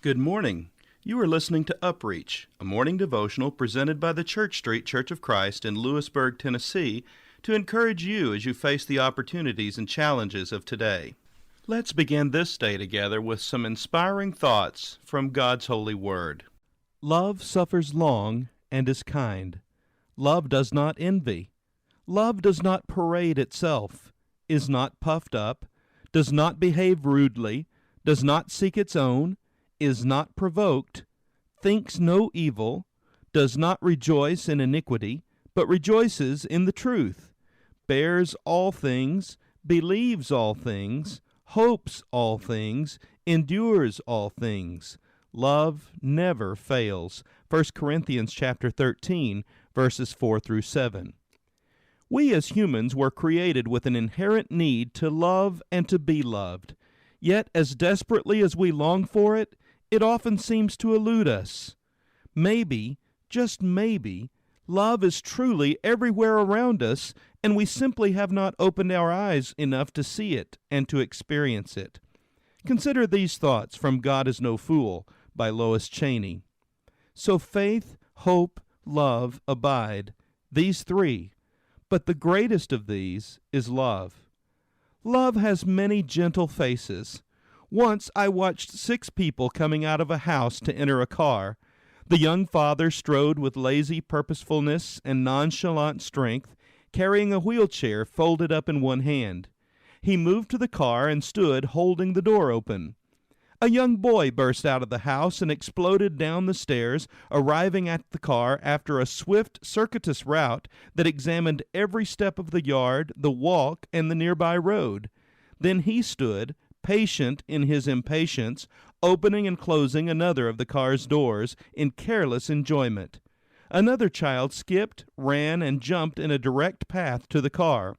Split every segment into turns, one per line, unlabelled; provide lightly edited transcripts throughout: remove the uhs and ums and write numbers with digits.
Good morning. You are listening to UpReach, a morning devotional presented by the Church Street Church of Christ in Lewisburg, Tennessee, to encourage you as you face the opportunities and challenges of today. Let's begin this day together with some inspiring thoughts from God's holy word. Love suffers long and is kind. Love does not envy. Love does not parade itself, is not puffed up, does not behave rudely, does not seek its own, is not provoked, thinks no evil, does not rejoice in iniquity, but rejoices in the truth, bears all things, believes all things, hopes all things, endures all things. Love never fails. 1 Corinthians chapter 13, verses 4 through 7. We as humans were created with an inherent need to love and to be loved. Yet, as desperately as we long for it, it often seems to elude us. Maybe, just maybe, love is truly everywhere around us, and we simply have not opened our eyes enough to see it and to experience it. Consider these thoughts from God is No Fool by Lois Cheney. So faith, hope, love abide, these three, but the greatest of these is love. Love has many gentle faces. Once I watched 6 people coming out of a house to enter a car. The young father strode with lazy purposefulness and nonchalant strength, carrying a wheelchair folded up in one hand. He moved to the car and stood holding the door open. A young boy burst out of the house and exploded down the stairs, arriving at the car after a swift, circuitous route that examined every step of the yard, the walk, and the nearby road. Then he stood, patient in his impatience, opening and closing another of the car's doors in careless enjoyment. Another child skipped, ran, and jumped in a direct path to the car.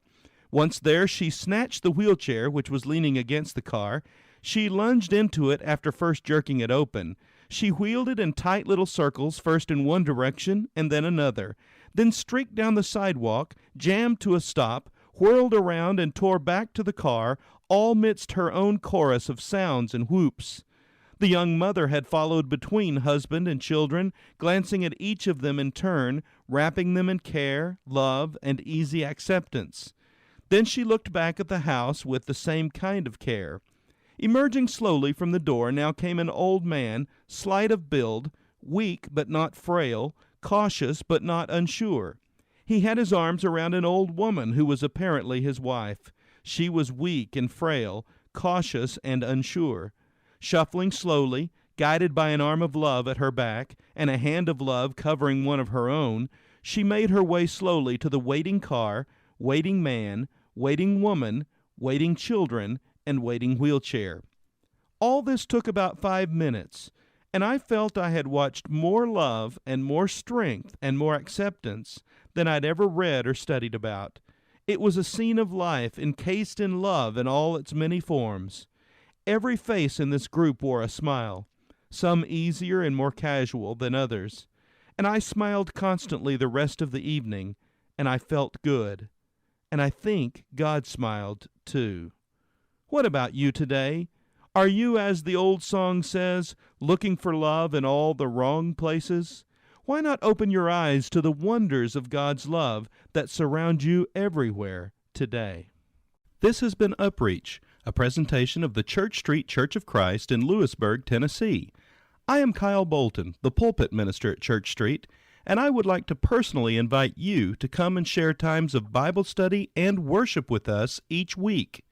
Once there, she snatched the wheelchair, which was leaning against the car. She lunged into it after first jerking it open. She wheeled it in tight little circles, first in one direction and then another, then streaked down the sidewalk, jammed to a stop, whirled around and tore back to the car, all midst her own chorus of sounds and whoops. The young mother had followed between husband and children, glancing at each of them in turn, wrapping them in care, love, and easy acceptance. Then she looked back at the house with the same kind of care. Emerging slowly from the door now came an old man, slight of build, weak but not frail, cautious but not unsure. He had his arms around an old woman who was apparently his wife. She was weak and frail, cautious and unsure. Shuffling slowly, guided by an arm of love at her back and a hand of love covering one of her own, she made her way slowly to the waiting car, waiting man, waiting woman, waiting children, and waiting wheelchair. All this took about 5 minutes, and I felt I had watched more love and more strength and more acceptance than I'd ever read or studied about. It was a scene of life encased in love in all its many forms. Every face in this group wore a smile, some easier and more casual than others, and I smiled constantly the rest of the evening, and I felt good. And I think God smiled too. What about you today? Are you, as the old song says, looking for love in all the wrong places? Why not open your eyes to the wonders of God's love that surround you everywhere today? This has been UpReach, a presentation of the Church Street Church of Christ in Lewisburg, Tennessee. I am Kyle Bolton, the pulpit minister at Church Street, and I would like to personally invite you to come and share times of Bible study and worship with us each week.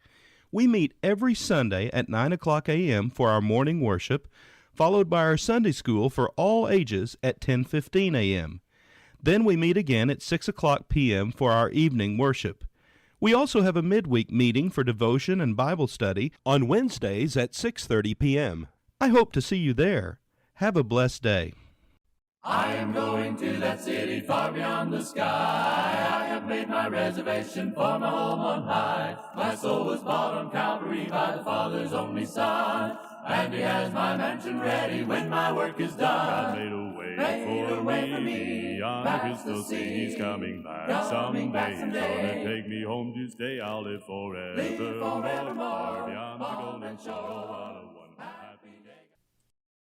We meet every Sunday at 9 o'clock a.m. for our morning worship, followed by our Sunday school for all ages at 10:15 a.m. Then we meet again at 6 o'clock p.m. for our evening worship. We also have a midweek meeting for devotion and Bible study on Wednesdays at 6:30 p.m. I hope to see you there. Have a blessed day.
I am going to that city far beyond the sky. I have made my reservation for my home on high. My soul was bought on Calvary by the Father's only Son, and He has my mansion ready when my work is done.
God made a way for me beyond the crystal sea. He's coming back someday. He's gonna take me home to stay. I'll live forevermore. Far beyond the golden shore.